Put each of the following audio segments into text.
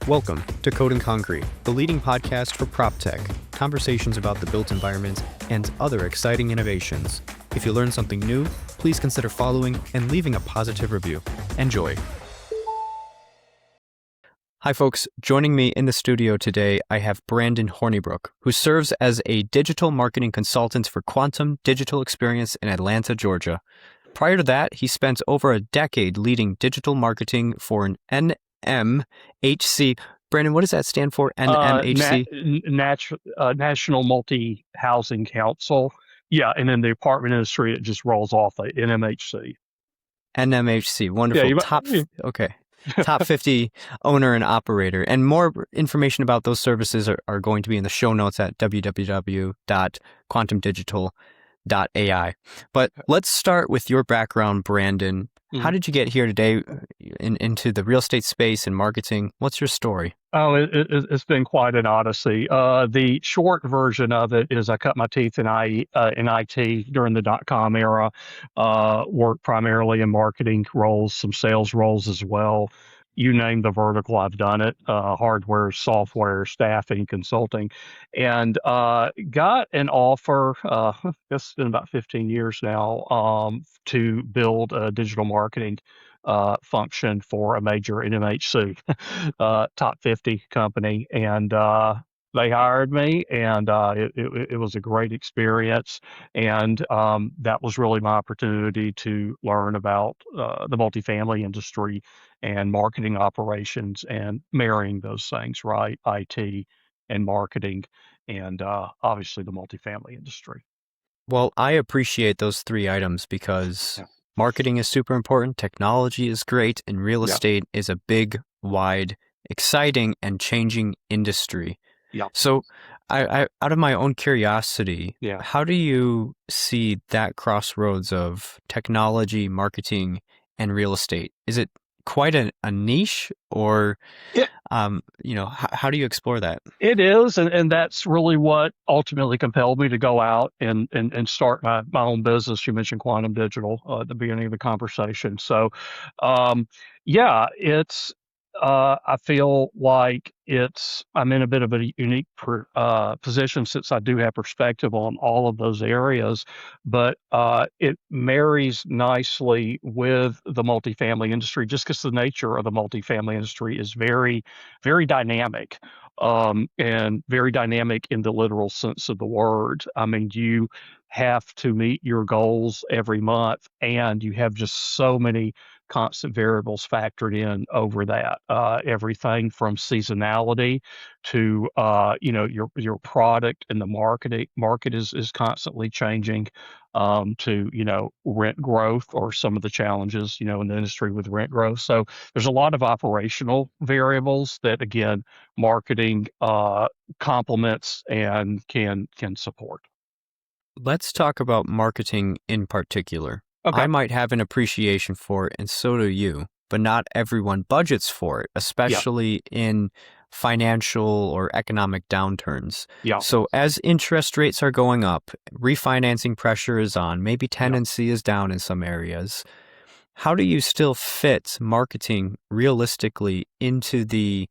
Welcome to Code and Concrete, the leading podcast for prop tech, conversations about the built environment, and other exciting innovations. If you learn something new, please consider following and leaving a positive review. Enjoy. Hi folks, joining me in the studio today, I have Brandon Hornibrook, who serves as a digital marketing consultant for Quantum Digital Experience in Atlanta, Georgia. Prior to that, he spent over a decade leading digital marketing for an NMHC. Brandon, what does that stand for? NMHC? National Multi-Housing Council. Yeah, and then the apartment industry, it just rolls off the NMHC. NMHC, wonderful. Okay. Top 50 owner and operator. And more information about those services are going to be in the show notes at www.quantumdigital.ai. But let's start with your background, Brandon. How did you get here today into the real estate space and marketing? What's your story? Oh, it's been quite an odyssey. The short version of it is I cut my teeth in IT during the dot-com era, worked primarily in marketing roles, some sales roles as well. You name the vertical, I've done it, hardware, software, staffing, consulting, and got an offer, it's been about 15 years now, to build a digital marketing function for a major NMHC top 50 company. And they hired me, and it was a great experience. And that was really my opportunity to learn about the multifamily industry and marketing operations and marrying those things, right? IT and marketing and obviously the multifamily industry. Well, I appreciate those three items because Yeah. marketing is super important, technology is great, and real Yeah. estate is a big, wide, exciting, and changing industry. Yeah. So I out of my own curiosity, Yeah. how do you see that crossroads of technology, marketing, and real estate? Is it quite a niche, or Yeah. how do you explore that? It is, and that's really what ultimately compelled me to go out and start my own business. You mentioned Quantum Digital at the beginning of the conversation. So, yeah, it's I feel like I'm in a bit of a unique position since I do have perspective on all of those areas, but it marries nicely with the multifamily industry just because the nature of the multifamily industry is very, very dynamic. And very dynamic in the literal sense of the word. I mean, you have to meet your goals every month, and you have just so many constant variables factored in over that. Everything from seasonality to your product and the market is constantly changing. To rent growth or some of the challenges in the industry with rent growth. So there's a lot of operational variables that again marketing complements and can support. Let's talk about marketing in particular. Okay. I might have an appreciation for it, and so do you, but not everyone budgets for it, especially in financial or economic downturns. Yeah. So as interest rates are going up, refinancing pressure is on, maybe tenancy is down in some areas. How do you still fit marketing realistically into the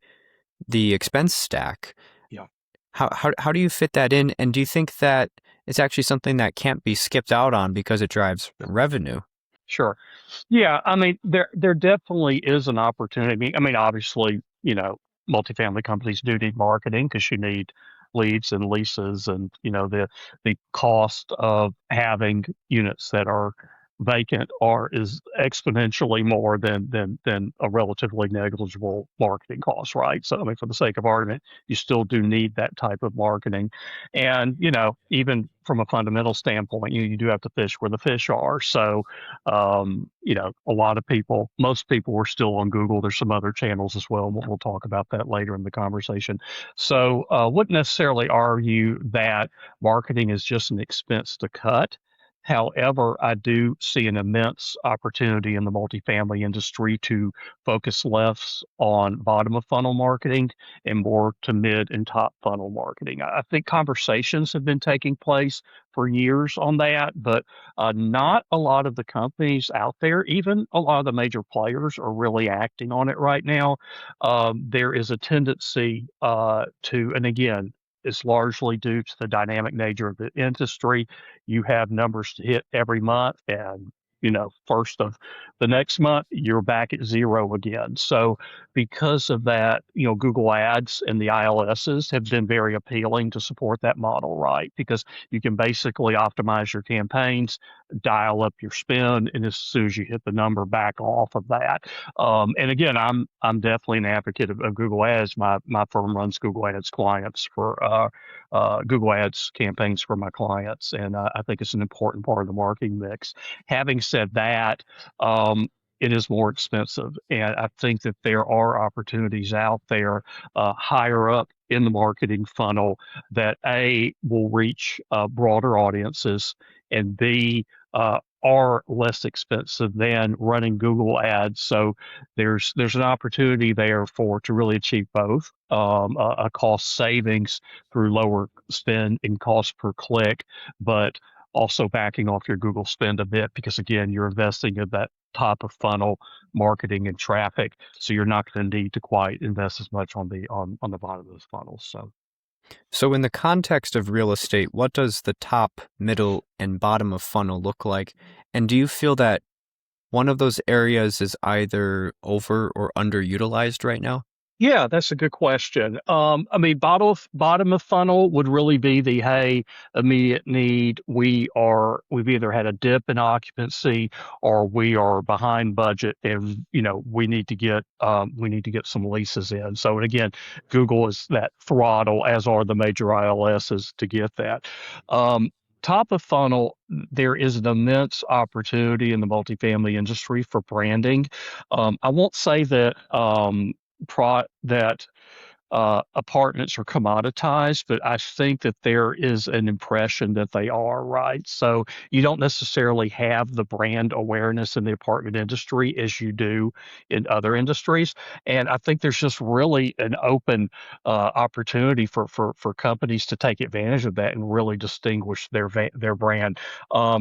expense stack? Yeah. How do you fit that in? And do you think that it's actually something that can't be skipped out on because it drives revenue? Sure. Yeah. I mean, there definitely is an opportunity. I mean, obviously, multifamily companies do need marketing because you need leads and leases, and the cost of having units that are vacant is exponentially more than a relatively negligible marketing cost, right? So, I mean, for the sake of argument, you still do need that type of marketing, and even from a fundamental standpoint, you do have to fish where the fish are. So, a lot of people, most people are still on Google. There's some other channels as well. We'll talk about that later in the conversation. So, wouldn't necessarily argue that marketing is just an expense to cut. However, I do see an immense opportunity in the multifamily industry to focus less on bottom of funnel marketing and more to mid and top funnel marketing. I think conversations have been taking place for years on that, but not a lot of the companies out there, even a lot of the major players, are really acting on it right now. There is a tendency and again, it's largely due to the dynamic nature of the industry. You have numbers to hit every month, and first of the next month you're back at zero again. So because of that, Google Ads and the ILSs have been very appealing to support that model, right? Because you can basically optimize your campaigns, dial up your spend, and as soon as you hit the number, back off of that. And again, I'm definitely an advocate of Google Ads. My firm runs Google Ads clients for Google Ads campaigns for my clients, and I think it's an important part of the marketing mix. Having said that, it is more expensive, and I think that there are opportunities out there higher up in the marketing funnel that A, will reach broader audiences, and B, are less expensive than running Google Ads. So there's an opportunity there to really achieve both a cost savings through lower spend and cost per click, but also backing off your Google spend a bit because again, you're investing in that top of funnel marketing and traffic, so you're not going to need to quite invest as much on the bottom of those funnels. So in the context of real estate, what does the top, middle, and bottom of funnel look like? And do you feel that one of those areas is either over or underutilized right now? Yeah, that's a good question. I mean, bottom of funnel would really be the hey, immediate need. We've either had a dip in occupancy or we are behind budget, and we need to get some leases in. So and again, Google is that throttle, as are the major ILSs to get that. Top of funnel, there is an immense opportunity in the multifamily industry for branding. I won't say that that apartments are commoditized, but I think that there is an impression that they are, right? So you don't necessarily have the brand awareness in the apartment industry as you do in other industries. And I think there's just really an open opportunity for companies to take advantage of that and really distinguish their brand.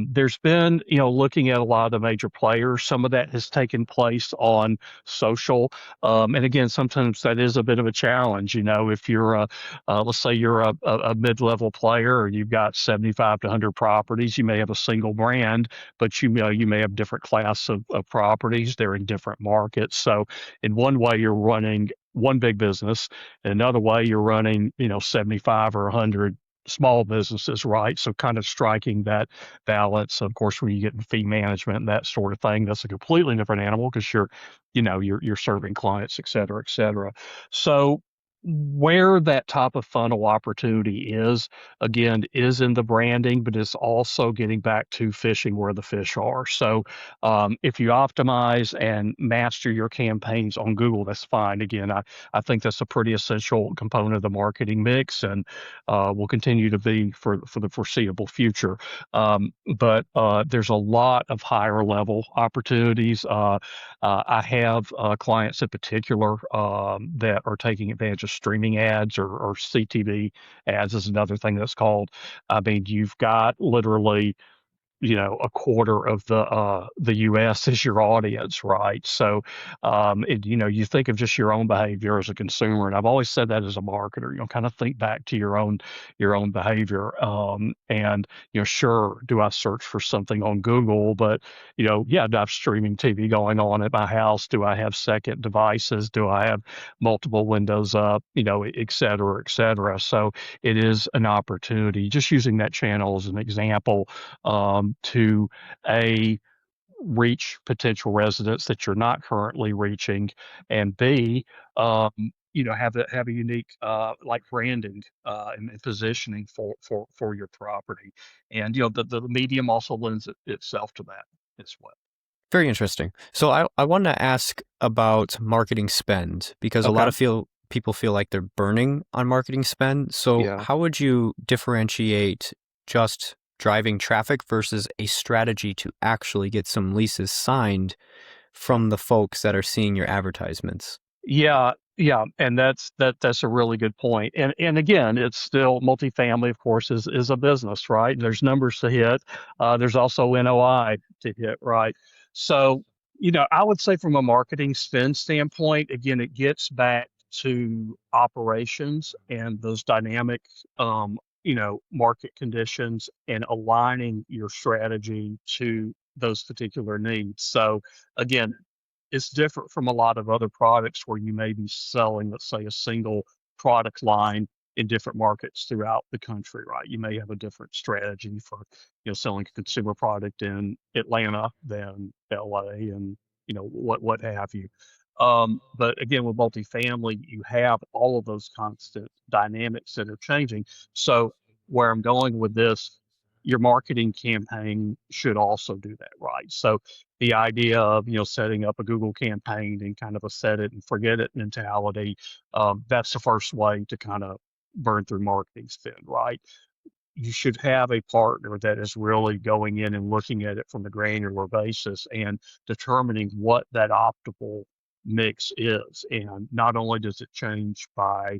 There's been, looking at a lot of the major players, some of that has taken place on social. And again, sometimes that is a bit of a challenge. If you're let's say you're a mid-level player and you've got 75 to 100 properties, you may have a single brand, but you may have different class of properties. They're in different markets. So in one way, you're running one big business. In another way, you're running, 75 or 100 small businesses, right? So kind of striking that balance. Of course, when you get in fee management and that sort of thing, that's a completely different animal because you're serving clients, et cetera, et cetera. So where that top of funnel opportunity is, again, is in the branding, but it's also getting back to fishing where the fish are. So if you optimize and master your campaigns on Google, that's fine. Again, I think that's a pretty essential component of the marketing mix and will continue to be for the foreseeable future. But there's a lot of higher level opportunities. I have clients in particular that are taking advantage of streaming ads or CTV ads is another thing that's called. I mean, you've got literally a quarter of the U.S. is your audience, right? So, you think of just your own behavior as a consumer, and I've always said that as a marketer, kind of think back to your own behavior. And sure, do I search for something on Google? But yeah, do I have streaming TV going on at my house? Do I have second devices? Do I have multiple windows up? Et cetera, et cetera. So it is an opportunity. Just using that channel as an example. To a reach potential residents that you're not currently reaching, and B, have a unique like branding and positioning for your property, and the medium also lends itself to that as well. Very interesting. So I want to ask about marketing spend because a lot Okay. of people feel like they're burning on marketing spend. So Yeah. how would you differentiate just driving traffic versus a strategy to actually get some leases signed from the folks that are seeing your advertisements? Yeah, yeah, and that's a really good point. And again, it's still multifamily, of course, is a business, right? There's numbers to hit. There's also NOI to hit, right? So, I would say from a marketing spend standpoint, again, it gets back to operations and those dynamic, market conditions and aligning your strategy to those particular needs. So, again, it's different from a lot of other products where you may be selling, let's say, a single product line in different markets throughout the country, right? You may have a different strategy for, selling a consumer product in Atlanta than LA and, what have you. But again, with multifamily, you have all of those constant dynamics that are changing. So where I'm going with this, your marketing campaign should also do that, right? So the idea of setting up a Google campaign and kind of a set it and forget it mentality, that's the first way to kind of burn through marketing spend, right? You should have a partner that is really going in and looking at it from a granular basis and determining what that optimal mix is. And not only does it change by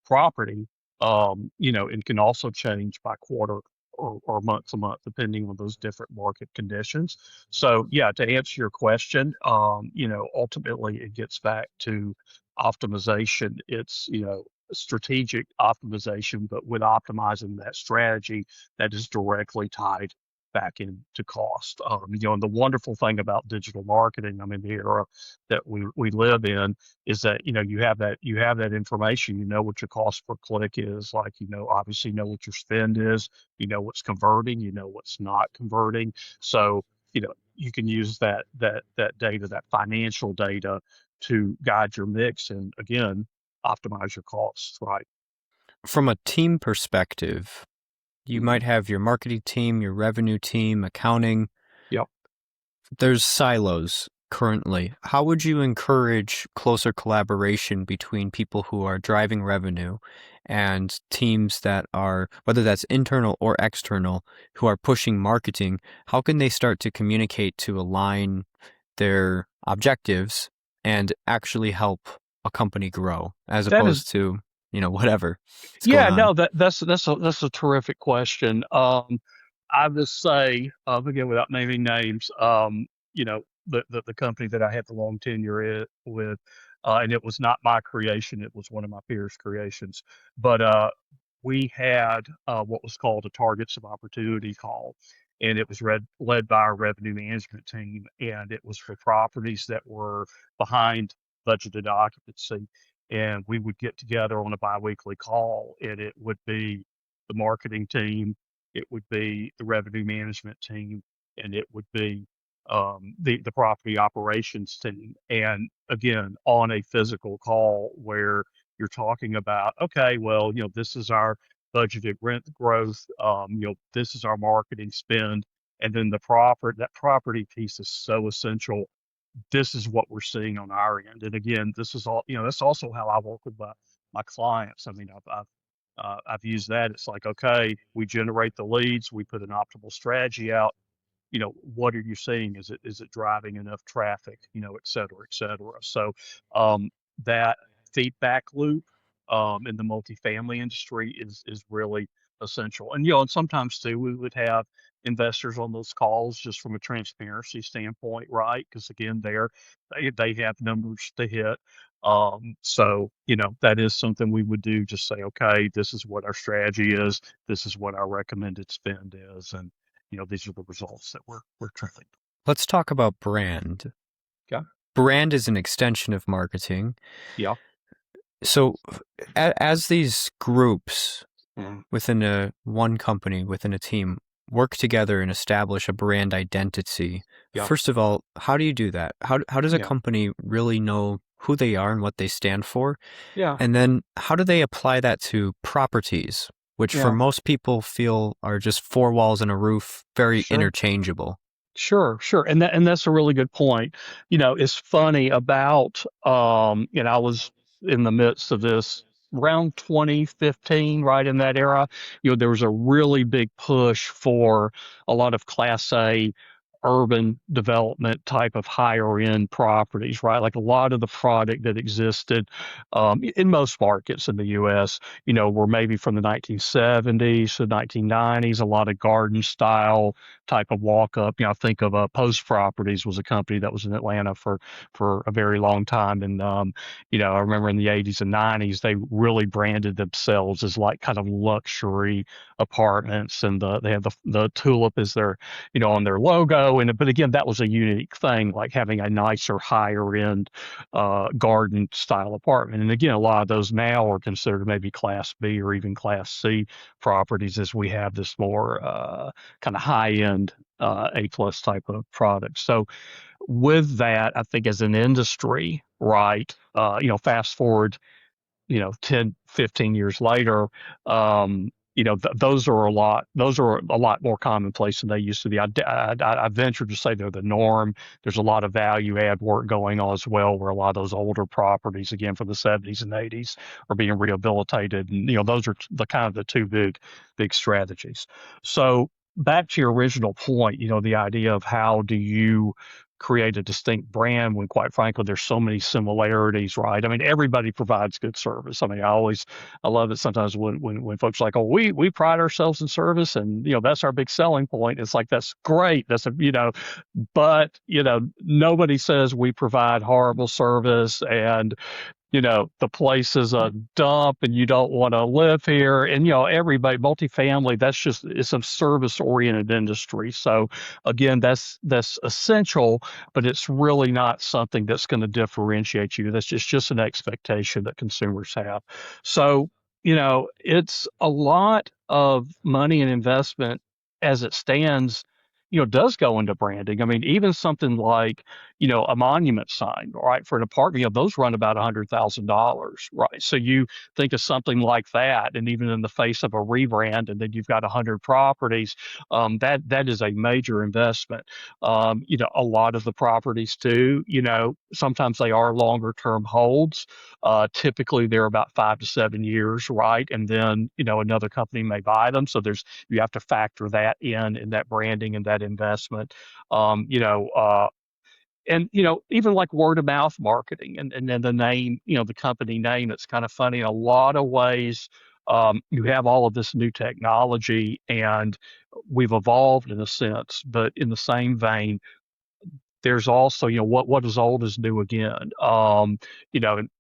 property, it can also change by quarter or month to month, depending on those different market conditions. So, yeah, to answer your question, ultimately it gets back to optimization. It's, strategic optimization, but with optimizing that strategy that is directly tied back into cost. And the wonderful thing about digital marketing, I mean, the era that we live in, is that you have that information. You know what your cost per click is, like obviously know what your spend is. You know what's converting. You know what's not converting. So you can use that data, that financial data, to guide your mix, and again optimize your costs, right? From a team perspective, you Hmm. might have your marketing team, your revenue team, accounting. Yep. There's silos currently. How would you encourage closer collaboration between people who are driving revenue and teams that are, whether that's internal or external, who are pushing marketing? How can they start to communicate to align their objectives and actually help a company grow as That is, opposed to, whatever is going yeah, on? no, that's a terrific question. I would say, again, without naming names, the company that I had the long tenure with, and it was not my creation; it was one of my peers' creations. But we had what was called a targets of opportunity call, and it was led by our revenue management team, and it was for properties that were behind budgeted occupancy. And we would get together on a biweekly call, and it would be the marketing team, it would be the revenue management team, and it would be the property operations team. And again, on a physical call where you're talking about, okay, well, this is our budgeted rent growth, this is our marketing spend, and then that property piece is so essential. This is what we're seeing on our end. And again, this is all, that's also how I work with my clients. I mean, I've used that. It's like, okay, we generate the leads, we put an optimal strategy out. What are you seeing? Is it driving enough traffic? Et cetera, et cetera. So that feedback loop in the multifamily industry is really essential. And sometimes too we would have investors on those calls just from a transparency standpoint, right? Because again, they have numbers to hit. So that is something we would do. Just say, okay, this is what our strategy is. This is what our recommended spend is, and these are the results that we're tracking. Let's talk about brand. Okay. Brand is an extension of marketing. Yeah. So, as these groups Mm. within one company, within a team, work together and establish a brand identity, Yeah. first of all, how do you do that? How does a Yeah. company really know who they are and what they stand for? Yeah. And then how do they apply that to properties, which for Yeah. most people feel are just four walls and a roof, very Sure. interchangeable? Sure. Sure. And that's a really good point. It's funny about I was in the midst of this around 2015, right in that era, there was a really big push for a lot of Class A urban development type of higher end properties, right? Like a lot of the product that existed in most markets in the US, were maybe from the 1970s to 1990s, a lot of garden style type of walk up. I think of Post Properties was a company that was in Atlanta for a very long time. And, I remember in the 80s and 90s, they really branded themselves as like kind of luxury apartments. And they have the tulip as their on their logo. But again, that was a unique thing, like having a nicer, higher end garden style apartment. And again, a lot of those now are considered maybe Class B or even Class C properties, as we have this more kind of high end A plus type of product. So with that, I think as an industry, right, fast forward 10, 15 years later, those are a lot more commonplace than they used to be. I venture to say they're the norm. There's a lot of value add work going on as well, where a lot of those older properties, again, from the 70s and 80s are being rehabilitated. And, those are the kind of the two big strategies. So back to your original point, the idea of how do you create a distinct brand when quite frankly there's so many similarities, right? I mean, everybody provides good service. I mean, I love it sometimes when folks are like, oh, we pride ourselves in service, and that's our big selling point. It's like, that's great, that's a but nobody says we provide horrible service, and the place is a dump and you don't want to live here. And, everybody, multifamily, it's a service oriented industry. So again, that's essential, but it's really not something that's going to differentiate you. That's just an expectation that consumers have. So, it's a lot of money and investment as it stands, does go into branding. I mean, even something like, a monument sign, right, for an apartment, those run about $100,000, right? So you think of something like that, and even in the face of a rebrand, and then you've got 100 properties, that is a major investment. A lot of the properties too, sometimes they are longer term holds. Typically, they're about 5 to 7 years, right? And then, another company may buy them. So you have to factor that in that branding and that investment. Um, you know, uh, and even like word of mouth marketing, and then the name, the company name. It's kind of funny in a lot of ways. You have all of this new technology, and we've evolved in a sense, but in the same vein, there's also, what is old is new again. And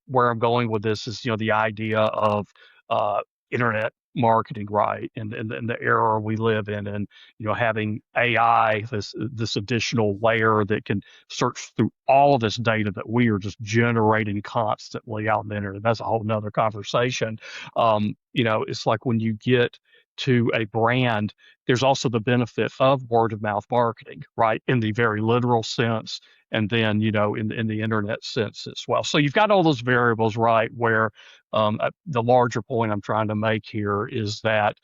where I'm going with this is, the idea of uh, internet marketing, right? And the era we live in, and having AI, this additional layer that can search through all of this data that we are just generating constantly out in the internet. That's a whole nother conversation. It's like when you get to a brand, there's also the benefit of word of mouth marketing, right? In the very literal sense, and then, in the internet sense as well. So you've got all those variables, right? Where the larger point I'm trying to make here is that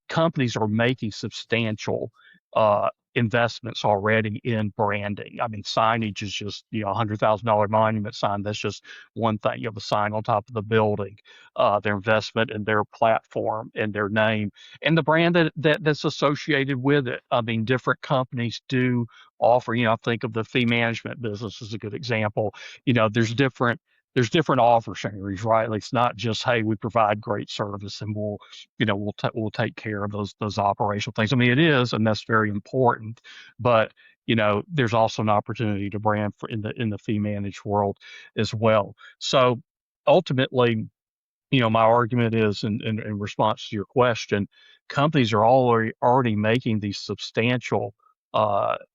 companies are making substantial investments already in branding. I mean, signage is just, $100,000 monument sign. That's just one thing. You have a sign on top of the building, their investment in their platform and their name and the brand that's associated with it. I mean, different companies do offer, I think of the fee management business as a good example. There's different offer series, right? Like, it's not just, hey, we provide great service and we'll take care of those operational things. I mean, it is, and that's very important, but there's also an opportunity to brand for in the fee managed world as well. So ultimately, my argument is, in response to your question, companies are already making these substantial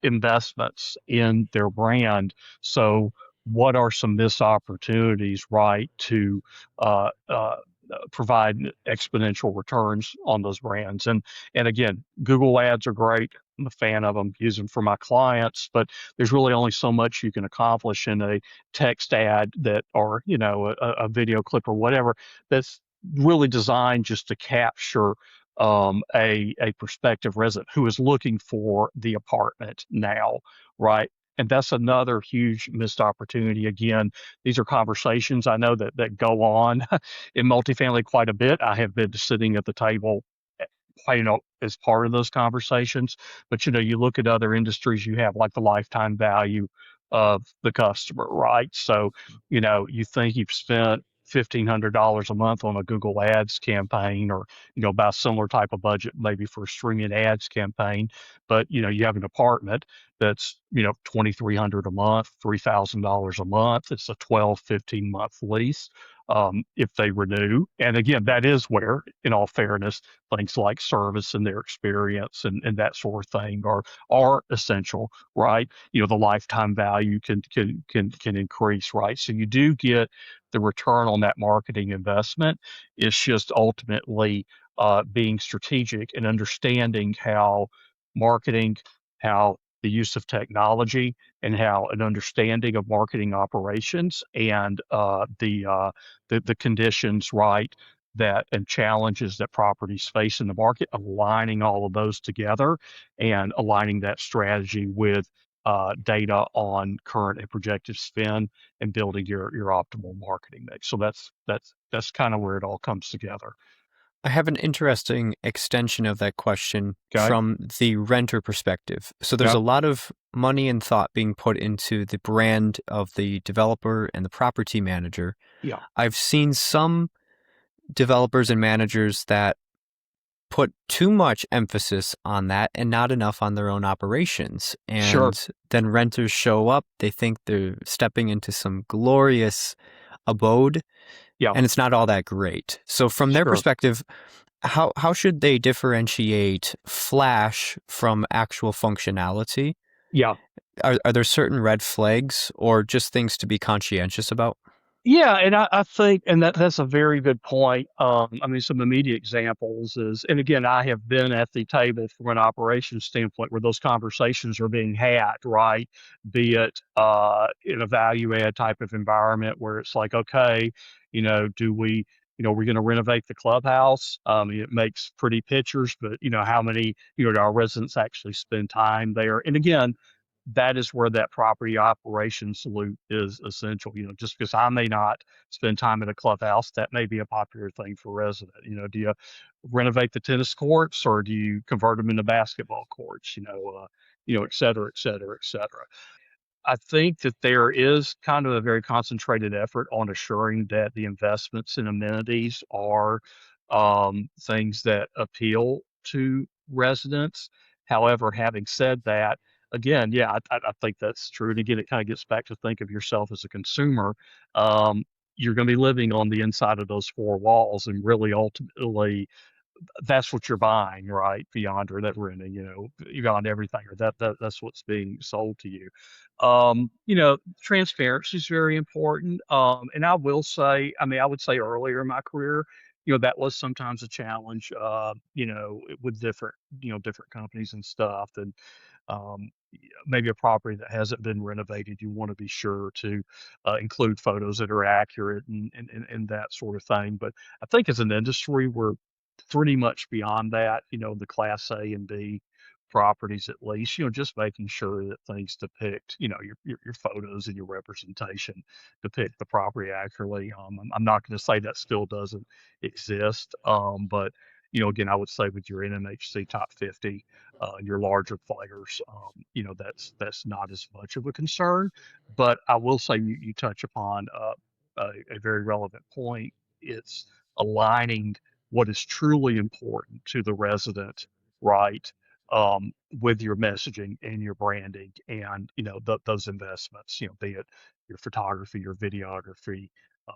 investments in their brand. So, what are some missed opportunities, right, to uh, uh, provide exponential returns on those brands? And again, Google ads are great. I'm a fan of them, use them for my clients, but there's really only so much you can accomplish in a text ad or a video clip or whatever that's really designed just to capture a prospective resident who is looking for the apartment now, right? And that's another huge missed opportunity. Again, these are conversations I know that go on in multifamily quite a bit. I have been sitting at the table, as part of those conversations. But you look at other industries, you have like the lifetime value of the customer, right? So, you think you've spent $1,500 a month on a Google Ads campaign, or about a similar type of budget maybe for a streaming ads campaign, but you have an apartment that's 2,300 a month, $3,000 a month. It's a 12, 15-month lease, if they renew. And again, that is where, in all fairness, things like service and their experience and that sort of thing are essential, right? The lifetime value can increase, right? So you do get the return on that marketing investment. It's just ultimately being strategic and understanding how marketing, how the use of technology, and how an understanding of marketing operations and the conditions, right, that and challenges that properties face in the market, aligning all of those together and aligning that strategy with data on current and projected spend, and building your optimal marketing mix. So that's kind of where it all comes together. I have an interesting extension of that question Okay. from the renter perspective. So there's Yeah. a lot of money and thought being put into the brand of the developer and the property manager. Yeah. I've seen some developers and managers that put too much emphasis on that and not enough on their own operations. Sure. And then renters show up, they think they're stepping into some glorious abode, Yeah. and it's not all that great. So from their Sure. perspective, how should they differentiate flash from actual functionality? Yeah. Are there certain red flags or just things to be conscientious about? Yeah, and I think, and that's a very good point. I mean, some immediate examples is, and again, I have been at the table from an operations standpoint where those conversations are being had, right? Be it in a value add type of environment where it's like, okay, do we, we're going to renovate the clubhouse. It makes pretty pictures, but how many, do our residents actually spend time there? And again, that is where that property operations salute is essential. Just because I may not spend time at a clubhouse, that may be a popular thing for resident. Do you renovate the tennis courts, or do you convert them into basketball courts? Et cetera, et cetera, et cetera. I think that there is kind of a very concentrated effort on assuring that the investments in amenities are things that appeal to residents. However, having said that, again, yeah, I think that's true. And again, it kind of gets back to think of yourself as a consumer. Um, you're going to be living on the inside of those four walls, and really ultimately that's what you're buying, right? Beyond, or that renting, beyond everything, or that's what's being sold to you. Transparency is very important. And I will say, I mean, I would say earlier in my career, that was sometimes a challenge, with different companies and stuff. And maybe a property that hasn't been renovated, you want to be sure to include photos that are accurate and that sort of thing. But I think as an industry, we're pretty much beyond that, the class A and B properties at least, just making sure that things depict, your photos and your representation depict the property accurately. I'm not going to say that still doesn't exist, but again, I would say with your NMHC top 50, your larger players, that's not as much of a concern. But I will say you touch upon a very relevant point. It's aligning what is truly important to the resident, right? With your messaging and your branding, and those investments, be it your photography, your videography,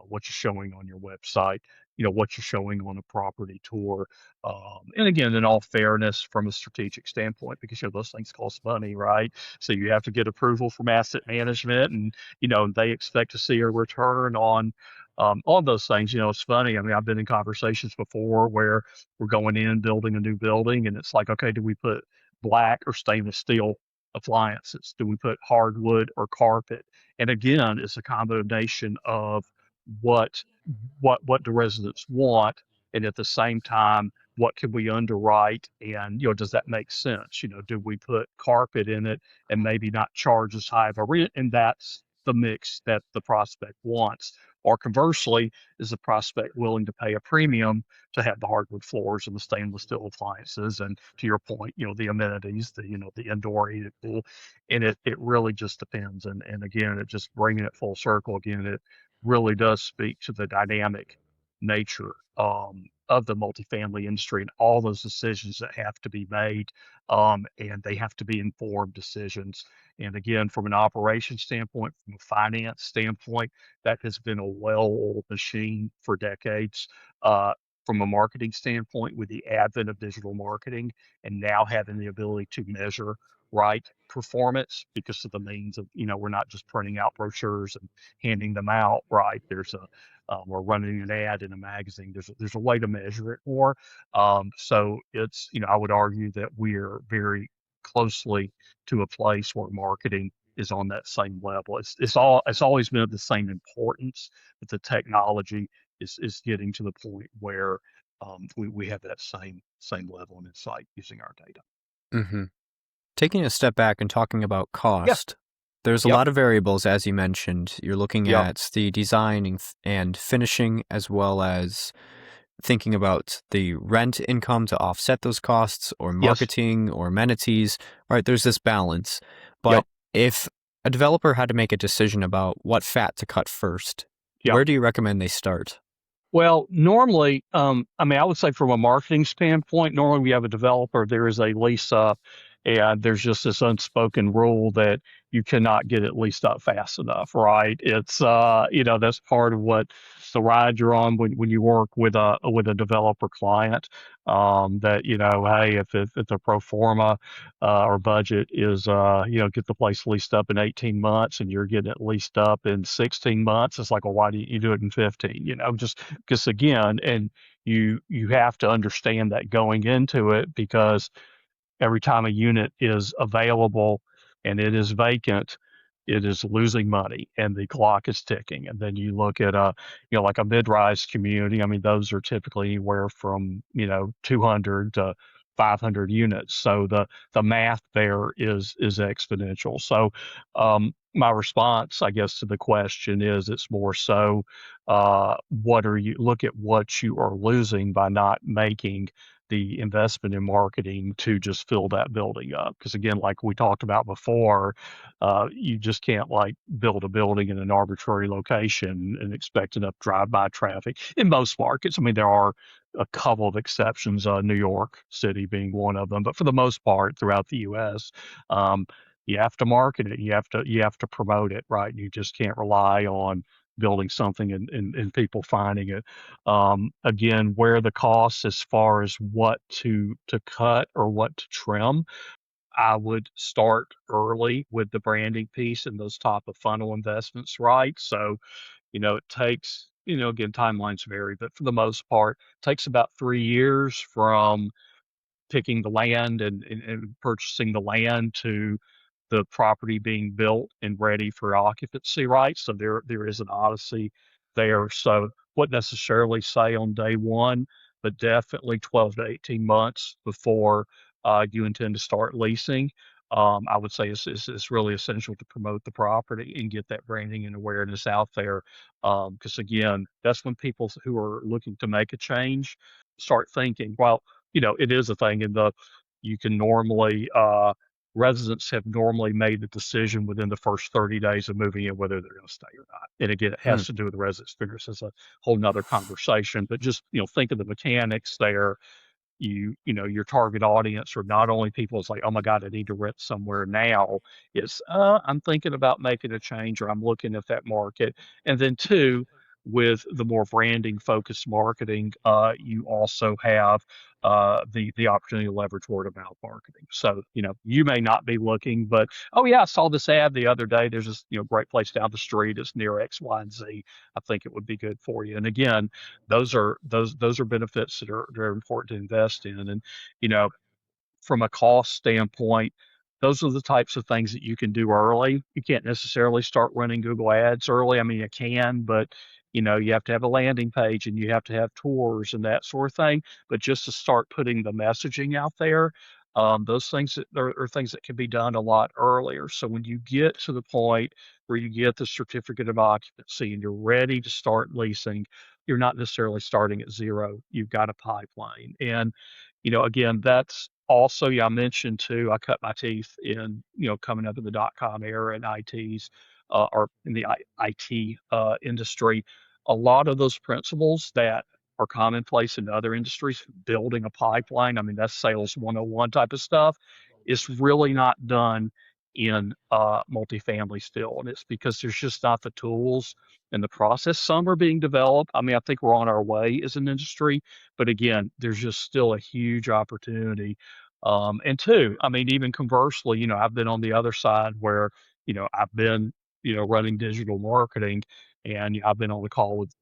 what you're showing on your website, what you're showing on a property tour. And again, in all fairness, from a strategic standpoint, because those things cost money, right? So you have to get approval from asset management, and they expect to see a return on those things. It's funny. I mean, I've been in conversations before where we're going in building a new building, and it's like, okay, do we put black or stainless steel appliances? Do we put hardwood or carpet? And again, it's a combination of what what the residents want, and at the same time what can we underwrite, and does that make sense? Do we put carpet in it and maybe not charge as high of a rent, and that's the mix that the prospect wants? Or conversely, is the prospect willing to pay a premium to have the hardwood floors and the stainless steel appliances, and to your point, the amenities, the indoor heated pool, and it really just depends. And again, it just bringing it full circle again, it really does speak to the dynamic nature of the multifamily industry and all those decisions that have to be made, and they have to be informed decisions. And again, from an operations standpoint, from a finance standpoint, that has been a well-oiled machine for decades. From a marketing standpoint, with the advent of digital marketing and now having the ability to measure right performance because of the means of, we're not just printing out brochures and handing them out, right? We're running an ad in a magazine. There's a way to measure it more. So it's, I would argue that we're very closely to a place where marketing is on that same level. It's always been of the same importance, but the technology is getting to the point where we have that same level and insight using our data. Hmm. Taking a step back and talking about Yeah. cost, there's a Yep. lot of variables, as you mentioned. You're looking Yep. at the designing and finishing, as well as thinking about the rent income to offset those costs, or Yes. marketing or amenities. Right, there's this balance. Yep. But if a developer had to make a decision about what fat to cut first, Yep. where do you recommend they start? Well, normally, I mean, I would say from a marketing standpoint, normally we have a developer, there is a lease up, and there's just this unspoken rule that you cannot get it leased up fast enough, right? It's that's part of what the ride you're on when you work with a developer client. That hey, if the pro forma or budget is get the place leased up in 18 months and you're getting it leased up in 16 months, it's like, well, why didn't you do it in 15? Just because again, and you have to understand that going into it, because every time a unit is available and it is vacant, it is losing money and the clock is ticking. And then you look at like a mid-rise community. I mean, those are typically anywhere from 200 to 500 units. So the math there is exponential. So my response, I guess, to the question is it's more so what are you look at what you are losing by not making the investment in marketing to just fill that building up. Because again, like we talked about before, you just can't like build a building in an arbitrary location and expect enough drive-by traffic in most markets. I mean, there are a couple of exceptions, New York City being one of them, but for the most part, throughout the U.S., um, you have to market it. You have to promote it, right? You just can't rely on building something and people finding it. Again, where the costs as far as what to cut or what to trim, I would start early with the branding piece and those top of funnel investments, right? So, it takes, again, timelines vary, but for the most part, it takes about 3 years from picking the land and purchasing the land to the property being built and ready for occupancy, right? So there is an odyssey there. So wouldn't necessarily say on day one, but definitely 12 to 18 months before you intend to start leasing. I would say it's really essential to promote the property and get that branding and awareness out there. Because again, that's when people who are looking to make a change start thinking, well, it is a thing in the you can normally residents have normally made the decision within the first 30 days of moving in whether they're going to stay or not. And again, it Hmm. has to do with the resident experience. It's a whole nother conversation. But just think of the mechanics there. Your target audience are not only people it's like, oh my god, I need to rent somewhere now. It's I'm thinking about making a change, or I'm looking at that market. And then two, with the more branding focused marketing, you also have the opportunity to leverage word of mouth marketing. So you may not be looking, but oh yeah, I saw this ad the other day. There's this great place down the street. It's near X, Y, and Z. I think it would be good for you. And again, those are benefits that are important to invest in. And you know, from a cost standpoint, those are the types of things that you can do early. You can't necessarily start running Google ads early. I mean, you can, but You have to have a landing page and you have to have tours and that sort of thing. But just to start putting the messaging out there, those things are things that can be done a lot earlier. So when you get to the point where you get the certificate of occupancy and you're ready to start leasing, you're not necessarily starting at zero. You've got a pipeline. And, again, that's also, yeah, I mentioned too, I cut my teeth in, coming up in the dot-com era and ITs, or in the IT industry. A lot of those principles that are commonplace in other industries, building a pipeline, I mean, that's sales 101 type of stuff, is really not done in multifamily still. And it's because there's just not the tools and the process. Some are being developed. I mean, I think we're on our way as an industry, but again, there's just still a huge opportunity. And two, I mean, even conversely, I've been on the other side where, I've been, running digital marketing, and I've been on the call with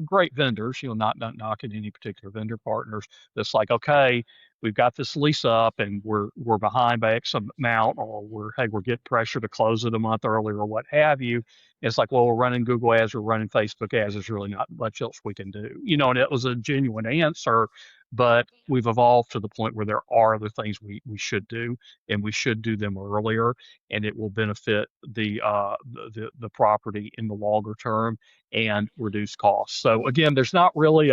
great vendors, not knocking any particular vendor partners. That's like, okay, we've got this lease up and we're behind by X amount, or we're getting pressure to close it a month earlier or what have you. It's like, well, we're running Google ads, we're running Facebook ads. There's really not much else we can do, and it was a genuine answer, but we've evolved to the point where there are other things we should do, and we should do them earlier, and it will benefit the property in the longer term and reduce costs. So again, there's not really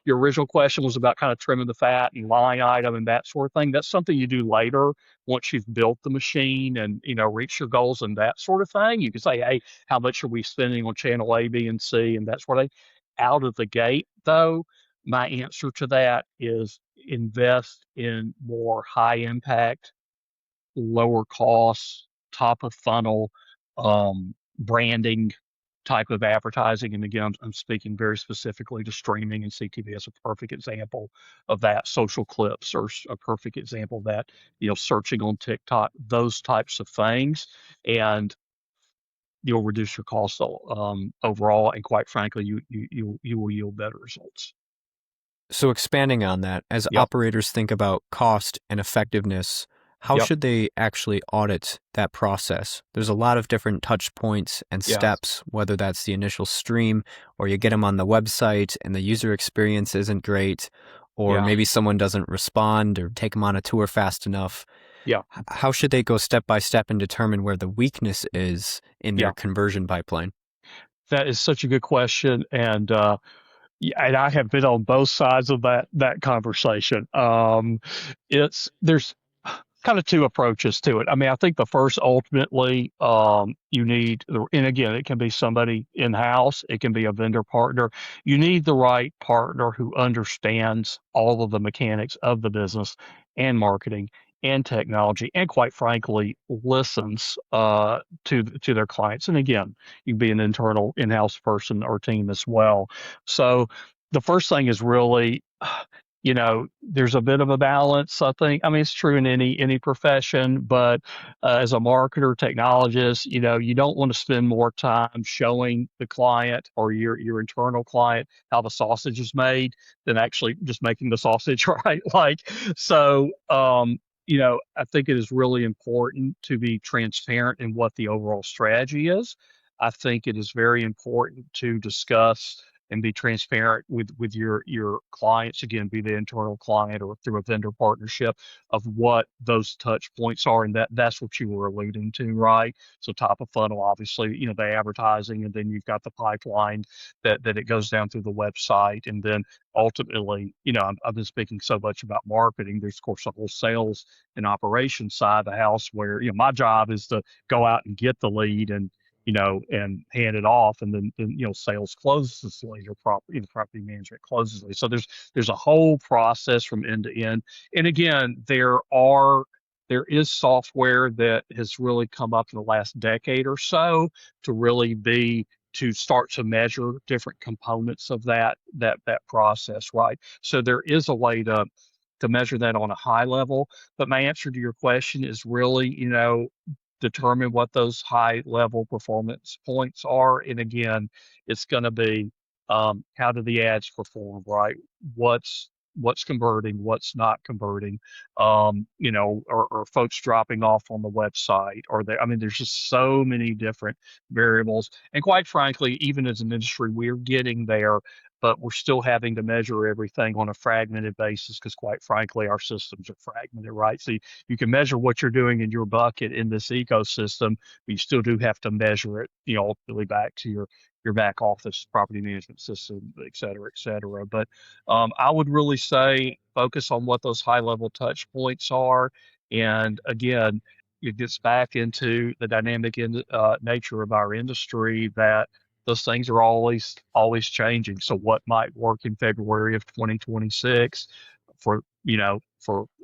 your original question was about kind of trimming the fat and line item and that sort of thing. That's something you do later once you've built the machine and reach your goals and that sort of thing. You can say, hey, how much are we spending on channel A, B, and C, and that sort of thing. Out of the gate, though, my answer to that is invest in more high impact, lower costs, top of funnel, branding type of advertising. And again, I'm speaking very specifically to streaming, and CTV as a perfect example of that. Social clips are a perfect example of that. Searching on TikTok, those types of things, and you'll reduce your costs overall. And quite frankly, you will yield better results. So, expanding on that, as Yep. operators think about cost and effectiveness, how Yep. should they actually audit that process? There's a lot of different touch points and Yeah. steps, whether that's the initial stream or you get them on the website and the user experience isn't great, or Yeah. maybe someone doesn't respond or take them on a tour fast enough. Yeah. How should they go step by step and determine where the weakness is in their Yeah. conversion pipeline? That is such a good question. And I have been on both sides of that conversation. There's kind of two approaches to it. I mean, I think the first, ultimately, you need, and again, it can be somebody in house, it can be a vendor partner. You need the right partner who understands all of the mechanics of the business and marketing and technology, and quite frankly, listens to their clients. And again, you can be an internal in-house person or team as well. So the first thing is really, there's a bit of a balance, I think. I mean, it's true in any profession, but as a marketer, technologist, you don't want to spend more time showing the client or your internal client how the sausage is made than actually just making the sausage, right? Like, so, I think it is really important to be transparent in what the overall strategy is. I think it is very important to discuss and be transparent with your clients, again, be the internal client or through a vendor partnership, of what those touch points are. And that's what you were alluding to, right? So top of funnel, obviously, the advertising, and then you've got the pipeline that it goes down through the website. And then ultimately, I've been speaking so much about marketing. There's of course a whole sales and operations side of the house where, my job is to go out and get the lead and hand it off, and then sales closes later, the property management closes later. So there's a whole process from end to end. And again, there is software that has really come up in the last decade or so to really be to start to measure different components of that process, right? So there is a way to measure that on a high level. But my answer to your question is really, determine what those high level performance points are. And again, it's going to be, how do the ads perform, right? What's what's converting, what's not converting, or folks dropping off on the website, I mean, there's just so many different variables. And quite frankly, even as an industry, we're getting there, but we're still having to measure everything on a fragmented basis because, quite frankly, our systems are fragmented, right? So you can measure what you're doing in your bucket in this ecosystem, but you still do have to measure it, ultimately back to your back office, property management system, et cetera, et cetera. But I would really say focus on what those high level touch points are. And again, it gets back into the dynamic nature of our industry that those things are always changing. So what might work in February of 2026 for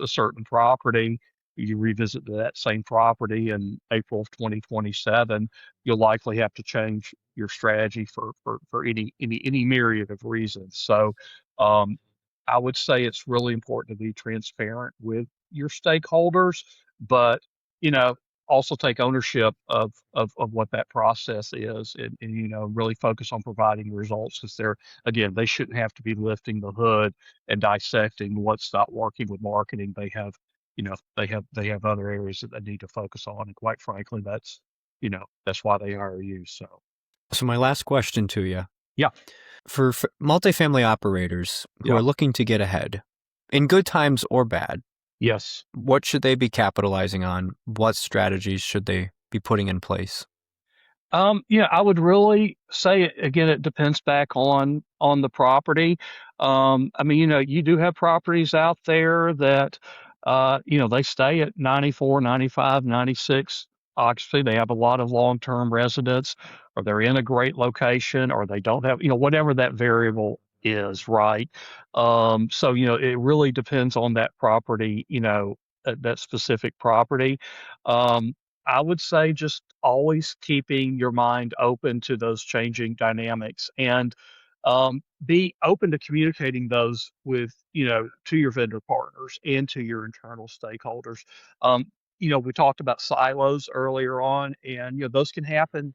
a certain property, you revisit that same property in April of 2027, you'll likely have to change your strategy for any myriad of reasons. So um, I would say it's really important to be transparent with your stakeholders, but you know, also take ownership of what that process is, and really focus on providing results, because they shouldn't have to be lifting the hood and dissecting what's not working with marketing. They have other areas that they need to focus on, and quite frankly, that's why they hire you. So my last question to you. Yeah. For multifamily operators who Yeah. are looking to get ahead, in good times or bad, Yes. what should they be capitalizing on? What strategies should they be putting in place? I would really say again, it depends back on the property. I mean, you do have properties out there that they stay at 94, 95, 96 occupancy. They have a lot of long-term residents, or they're in a great location, or they don't have, whatever that variable is, right? So, it really depends on that property, that specific property. Um, I would say just always keeping your mind open to those changing dynamics, and be open to communicating those to your vendor partners and to your internal stakeholders. We talked about silos earlier on, and those can happen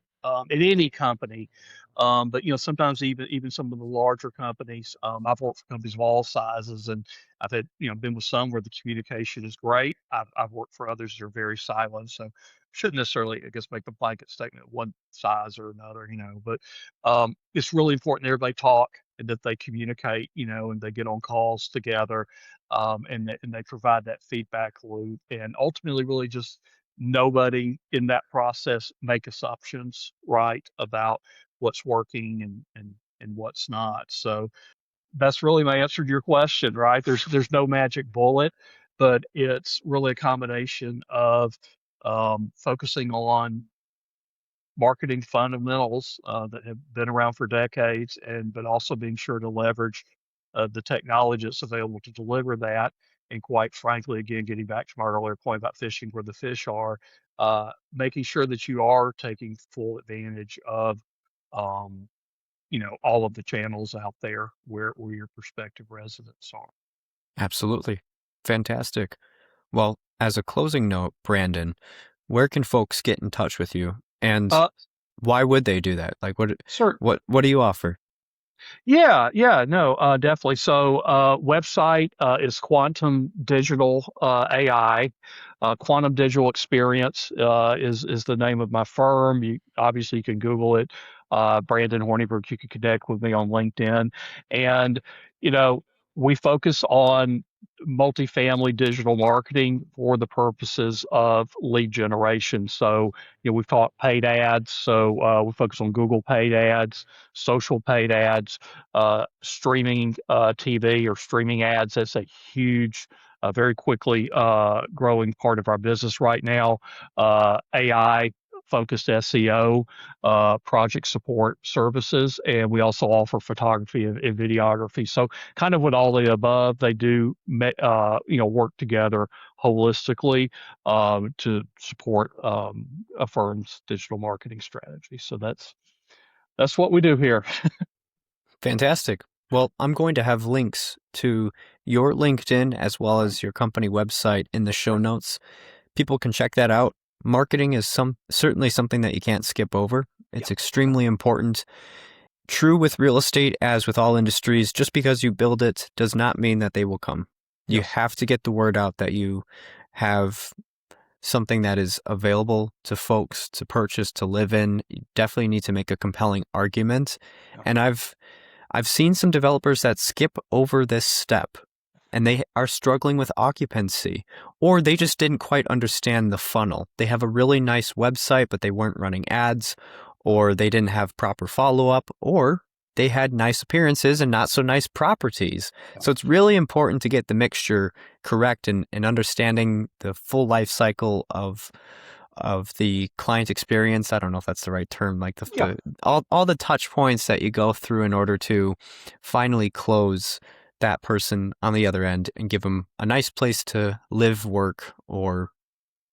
in any company. But sometimes even some of the larger companies. I've worked for companies of all sizes, and I've had been with some where the communication is great. I've worked for others that are very siloed, so shouldn't necessarily, I guess, make the blanket statement one size or another, but it's really important that everybody talk and that they communicate, and they get on calls together, and they provide that feedback loop, and ultimately really just nobody in that process make assumptions, right, about what's working and what's not. So that's really my answer to your question, right? There's no magic bullet, but it's really a combination of focusing on marketing fundamentals that have been around for decades, but also being sure to leverage the technology that's available to deliver that. And quite frankly, again, getting back to my earlier point about fishing where the fish are, making sure that you are taking full advantage of um, all of the channels out there where your prospective residents are. Absolutely. Fantastic. Well, as a closing note, Brandon, where can folks get in touch with you? And Uh, why would they do that? Like Sir, what do you offer? yeah, no, definitely. So, website is Quantum Digital AI. Quantum Digital Experience is the name of my firm. You can Google it. Brandon Hornibrook. You can connect with me on LinkedIn, and you know we focus on multifamily digital marketing for the purposes of lead generation. So, we've taught paid ads. So we focus on Google paid ads, social paid ads, streaming TV or streaming ads. That's a huge, very quickly growing part of our business right now. AI focused SEO, project support services, and we also offer photography and videography. So, kind of with all the above, they do work together holistically to support a firm's digital marketing strategy. So that's what we do here. Fantastic. Well, I'm going to have links to your LinkedIn as well as your company website in the show notes. People can check that out. Marketing is certainly something that you can't skip over. It's Yeah. extremely important. true with real estate as with all industries, just because you build it does not mean that they will come. You Yes. have to get the word out that you have something that is available to folks to purchase, to live in. You definitely need to make a compelling argument. Yeah. And I've seen some developers that skip over this step and they are struggling with occupancy, or they just didn't quite understand the funnel. They have a really nice website, but they weren't running ads, or they didn't have proper follow-up, or they had nice appearances and not so nice properties. Yeah. So it's really important to get the mixture correct and understanding the full life cycle of the client experience. I don't know if that's the right term, like all the touch points that you go through in order to finally close that person on the other end and give them a nice place to live, work, or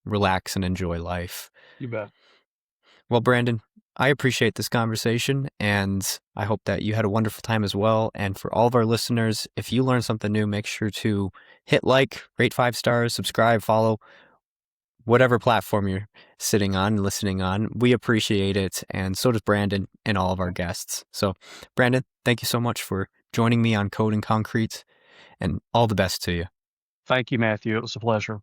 relax and enjoy life. You bet. Well, Brandon, I appreciate this conversation, and I hope that you had a wonderful time as well. And for all of our listeners, if you learned something new, make sure to hit like, rate 5 stars, subscribe, follow, whatever platform you're sitting on, listening on. We appreciate it, and so does Brandon and all of our guests. So, Brandon, thank you so much for joining me on Code and Concrete, and all the best to you. Thank you, Matthew. It was a pleasure.